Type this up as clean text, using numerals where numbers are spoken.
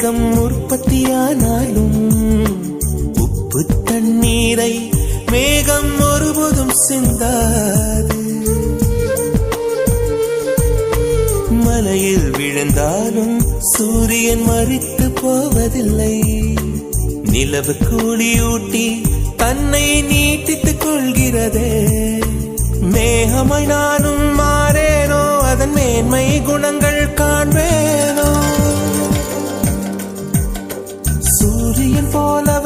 மேகம் உற்பத்தியானாலும் உப்பு தண்ணீரை மேகம் ஒருபோதும் சிந்தாது. மலையில் விழுந்தாலும் சூரியன் மரித்து போவதில்லை. நிலவு கூலியூட்டி தன்னை நீட்டித்துக் கொள்கிறதே. மேகமாய் நானும் மாறேனோ, அதன் மேன்மை குணங்கள் காண்பேனோ. சூரியன் போல